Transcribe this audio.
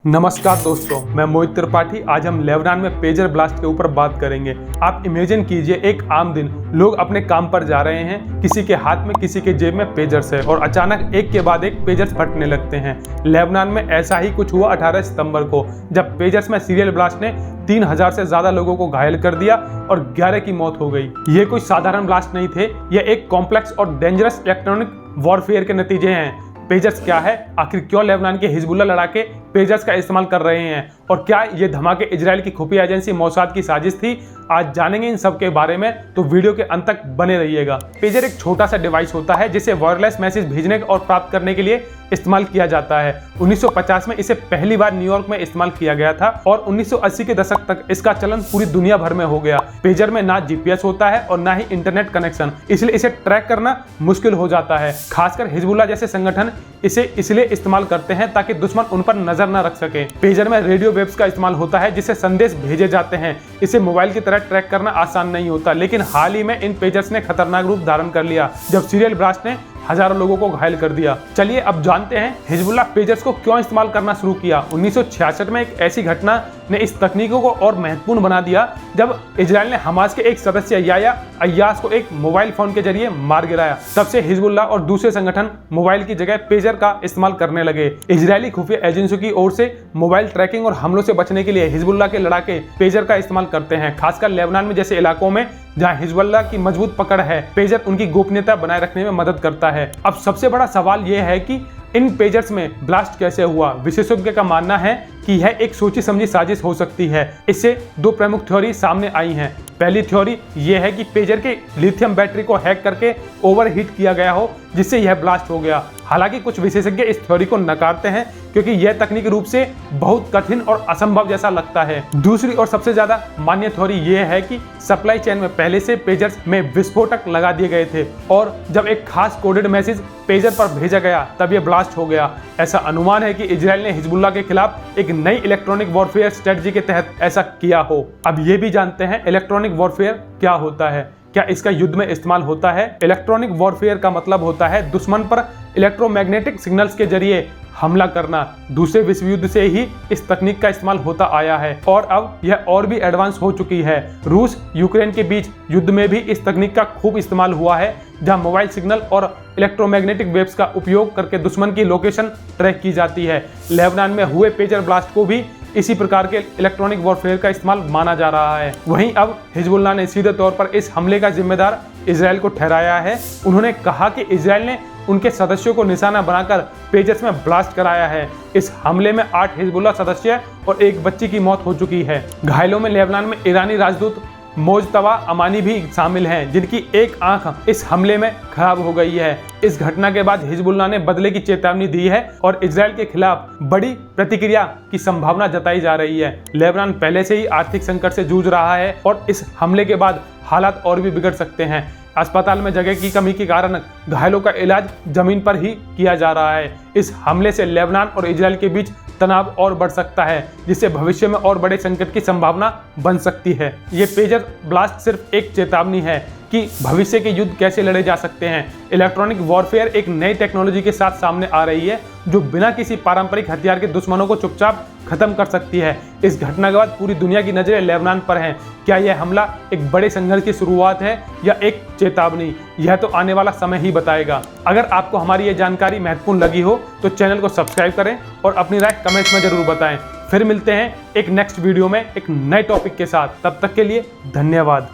नमस्कार दोस्तों, मैं मोहित त्रिपाठी। आज हम लेबनान में पेजर ब्लास्ट के ऊपर बात करेंगे। आप इमेजिन कीजिए, एक आम दिन लोग अपने काम पर जा रहे हैं, किसी के हाथ में किसी के जेब में पेजर्स है और अचानक एक के बाद एक पेजर्स फटने लगते हैं। लेबनान में ऐसा ही कुछ हुआ 18 सितंबर को, जब पेजर्स में सीरियल ब्लास्ट ने 3000 से ज्यादा लोगों को घायल कर दिया और 11 की मौत हो गई। ये कोई साधारण ब्लास्ट नहीं थे, ये एक कॉम्प्लेक्स और डेंजरस इलेक्ट्रॉनिक वॉरफेयर के नतीजे हैं। पेजर्स क्या है, आखिर क्यों लेबनान के हिजबुल्लाह लड़ाके पेजर्स का इस्तेमाल कर रहे हैं और क्या ये धमाके इजराइल की खुफिया एजेंसी मोसाद की साजिश थी? आज जानेंगे इन सब के बारे में, तो वीडियो के अंत तक बने रहिएगा। पेजर एक छोटा सा डिवाइस होता है जिसे वायरलेस मैसेज भेजने और प्राप्त करने के लिए इस्तेमाल किया जाता है। 1950 में इसे पहली बार न्यूयॉर्क में इस्तेमाल किया गया था और 1980 के दशक तक इसका चलन पूरी दुनिया भर में हो गया। पेजर में ना जीपीएस होता है और ना ही इंटरनेट कनेक्शन, इसलिए इसे ट्रैक करना मुश्किल हो जाता है। खासकर हिजबुल्लाह जैसे संगठन इसे इसलिए इस्तेमाल करते हैं ताकि दुश्मन उन पर नजर न रख सके। पेजर में रेडियो वेव्स का इस्तेमाल होता है जिससे संदेश भेजे जाते हैं। इसे मोबाइल की तरह ट्रैक करना आसान नहीं होता, लेकिन हाल ही में इन पेजर्स ने खतरनाक रूप धारण कर लिया जब सीरियल ब्लास्ट ने हजारों लोगों को घायल कर दिया। चलिए अब जानते हैं हिजबुल्लाह पेजर्स को क्यों इस्तेमाल करना शुरू किया। 1966 में एक ऐसी घटना ने इस तकनीकों को और महत्वपूर्ण बना दिया जब इजराइल ने हमास के एक सदस्य याया अय्यास को एक मोबाइल फोन के जरिए मार गिराया। तब से हिजबुल्लाह और दूसरे संगठन मोबाइल की जगह पेजर का इस्तेमाल करने लगे। इजरायली खुफिया एजेंसियों की ओर से मोबाइल ट्रैकिंग और हमलों से बचने के लिए हिजबुल्लाह के लड़ाके पेजर का इस्तेमाल करते हैं। खासकर लेबनान में जैसे इलाकों में जहां हिजबुल्लाह की मजबूत पकड़ है, पेजर उनकी गोपनीयता बनाए रखने में मदद करता है। अब सबसे बड़ा सवाल यह है कि इन पेजर्स में ब्लास्ट कैसे हुआ। विशेषज्ञों का मानना है कि यह एक सोची समझी साजिश हो सकती है। इससे दो प्रमुख थ्योरी सामने आई हैं। पहली थ्योरी यह है कि पेजर के लिथियम बैटरी को हैक करके ओवरहीट किया गया हो, जिससे यह ब्लास्ट हो गया। हालांकि कुछ विशेषज्ञ इस थ्योरी को नकारते हैं क्योंकि यह तकनीकी रूप से बहुत कठिन और असंभव जैसा लगता है। दूसरी और सबसे ज्यादा मान्य थ्योरी यह है कि सप्लाई चेन में पहले से पेजर्स में विस्फोटक लगा दिए गए थे और जब एक खास कोडेड मैसेज पेजर पर भेजा गया तब यह ब्लास्ट हो गया। ऐसा अनुमान है कि इजराइल ने हिजबुल्लाह के खिलाफ एक नई इलेक्ट्रॉनिक वॉरफेयर स्ट्रेटजी के तहत ऐसा किया हो। अब ये भी जानते हैं इलेक्ट्रॉनिक वॉरफेयर क्या होता है, क्या इसका युद्ध में इस्तेमाल होता है। इलेक्ट्रॉनिक वॉरफेयर का मतलब होता है दुश्मन पर इलेक्ट्रोमैग्नेटिक सिग्नल्स के जरिए हमला करना। दूसरे विश्व युद्ध से ही इस तकनीक का इस्तेमाल होता आया है और अब यह और भी एडवांस हो चुकी है। रूस यूक्रेन के बीच युद्ध में भी इस तकनीक का खूब इस्तेमाल हुआ है, जहां मोबाइल सिग्नल और इलेक्ट्रोमैग्नेटिक वेव्स का उपयोग करके दुश्मन की लोकेशन ट्रैक की जाती है। लेबनान में हुए पेजर ब्लास्ट को भी इसी प्रकार के इलेक्ट्रॉनिक वॉरफेयर का इस्तेमाल माना जा रहा है। वहीं अब हिजबुल्लाह ने सीधे तौर पर इस हमले का जिम्मेदार इजराइल को ठहराया है। उन्होंने कहा कि इजराइल ने उनके सदस्यों को निशाना बनाकर पेजर्स में ब्लास्ट कराया है। इस हमले में 8 हिजबुल्लाह सदस्य और एक बच्ची की मौत हो चुकी है। घायलों में लेबनान में ईरानी राजदूत मोजतबा अमानी भी शामिल हैं, जिनकी एक आंख इस हमले में खराब हो गई है। इस घटना के बाद हिजबुल्लाह ने बदले की चेतावनी दी है और इजराइल के खिलाफ बड़ी प्रतिक्रिया की संभावना जताई जा रही है। लेबनान पहले से ही आर्थिक संकट से जूझ रहा है और इस हमले के बाद हालात और भी बिगड़ सकते हैं। अस्पताल में जगह की कमी के कारण घायलों का इलाज जमीन पर ही किया जा रहा है। इस हमले से लेबनान और इजराइल के बीच तनाव और बढ़ सकता है, जिससे भविष्य में और बड़े संकट की संभावना बन सकती है। ये पेजर ब्लास्ट सिर्फ एक चेतावनी है कि भविष्य के युद्ध कैसे लड़े जा सकते हैं। इलेक्ट्रॉनिक वॉरफेयर एक नई टेक्नोलॉजी के साथ सामने आ रही है जो बिना किसी पारंपरिक हथियार के दुश्मनों को चुपचाप खत्म कर सकती है। इस घटना के बाद पूरी दुनिया की नजरें लेबनान पर हैं। क्या यह हमला एक बड़े संघर्ष की शुरुआत है या एक चेतावनी? यह तो आने वाला समय ही बताएगा। अगर आपको हमारी ये जानकारी महत्वपूर्ण लगी हो तो चैनल को सब्सक्राइब करें और अपनी राय कमेंट्स में जरूर बताएं। फिर मिलते हैं एक नेक्स्ट वीडियो में एक नए टॉपिक के साथ। तब तक के लिए धन्यवाद।